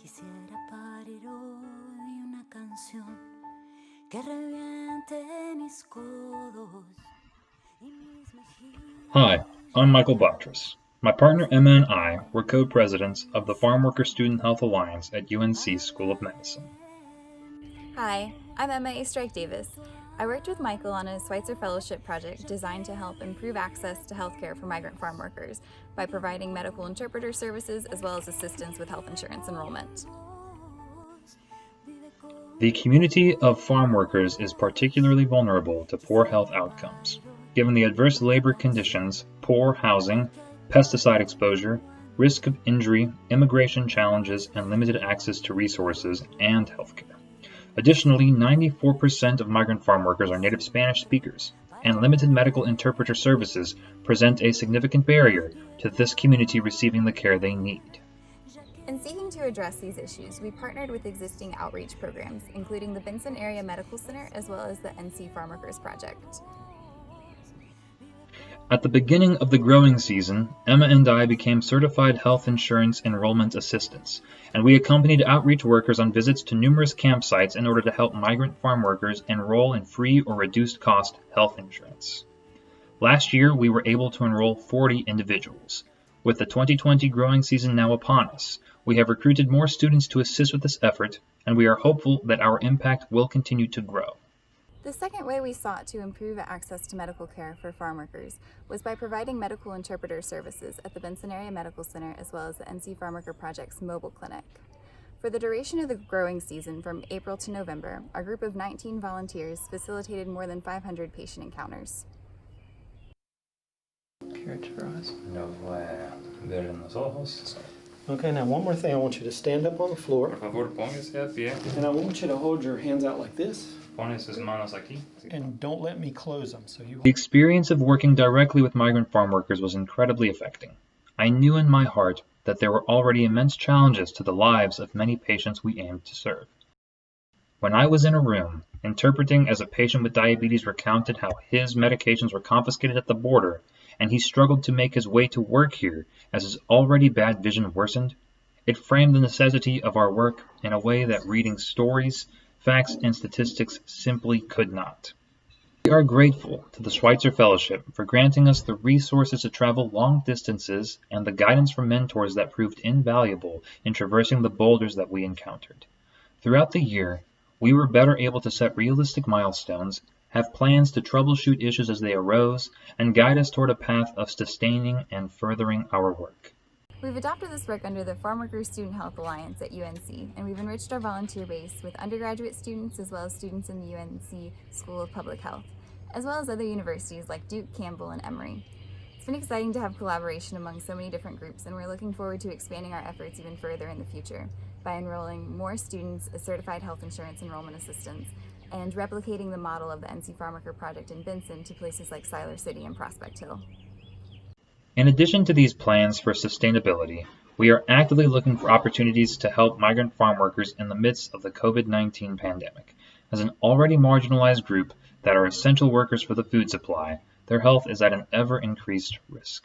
Quisiera parir hoy una canción que reviente mis codos y mis mejillas. Hi, I'm Michael Batres. My partner Emma and I were co-presidents of the Farmworkers Student Health Alliance at UNC School of Medicine. Hi, I'm Emma Astrike-Davis. I worked with Michael on a Schweitzer fellowship project designed to help improve access to healthcare for migrant farm workers by providing medical interpreter services as well as assistance with health insurance enrollment. The community of farm workers is particularly vulnerable to poor health outcomes, given the adverse labor conditions, poor housing, pesticide exposure, risk of injury, immigration challenges, and limited access to resources and healthcare. Additionally, 94% of migrant farm workers are native Spanish speakers, and limited medical interpreter services present a significant barrier to this community receiving the care they need. In seeking to address these issues, we partnered with existing outreach programs, including the Benson Area Medical Center as well as the NC FarmWorkers Project. At the beginning of the growing season, Emma and I became certified health insurance enrollment assistants, and we accompanied outreach workers on visits to numerous campsites in order to help migrant farm workers enroll in free or reduced cost health insurance. Last year, we were able to enroll 40 individuals. With the 2020 growing season now upon us, we have recruited more students to assist with this effort, and we are hopeful that our impact will continue to grow. The second way we sought to improve access to medical care for farm workers was by providing medical interpreter services at the Benson Area Medical Center as well as the NC FarmWorker Project's mobile clinic. For the duration of the growing season from April to November, our group of 19 volunteers facilitated more than 500 patient encounters. Los voy a ver en los ojos. Okay, now one more thing. I want you to stand up on the floor. Por favor, póngase a pie. And I want you to hold your hands out like this. Pone sus manos aquí. And don't let me close them. So you. The experience of working directly with migrant farm workers was incredibly affecting. I knew in my heart that there were already immense challenges to the lives of many patients we aimed to serve. When I was in a room, interpreting as a patient with diabetes recounted how his medications were confiscated at the border, and he struggled to make his way to work here as his already bad vision worsened, it framed the necessity of our work in a way that reading stories, facts, and statistics simply could not. We are grateful to the Schweitzer Fellowship for granting us the resources to travel long distances and the guidance from mentors that proved invaluable in traversing the boulders that we encountered. Throughout the year, we were better able to set realistic milestones, have plans to troubleshoot issues as they arose, and guide us toward a path of sustaining and furthering our work. We've adopted this work under the FarmWorkers Student Health Alliance at UNC, and we've enriched our volunteer base with undergraduate students as well as students in the UNC School of Public Health, as well as other universities like Duke, Campbell, and Emory. It's been exciting to have collaboration among so many different groups, and we're looking forward to expanding our efforts even further in the future by enrolling more students as certified health insurance enrollment assistants and replicating the model of the NC FarmWorker Project in Benson to places like Siler City and Prospect Hill. In addition to these plans for sustainability, we are actively looking for opportunities to help migrant farm workers in the midst of the COVID-19 pandemic. As an already marginalized group that are essential workers for the food supply, their health is at an ever-increased risk.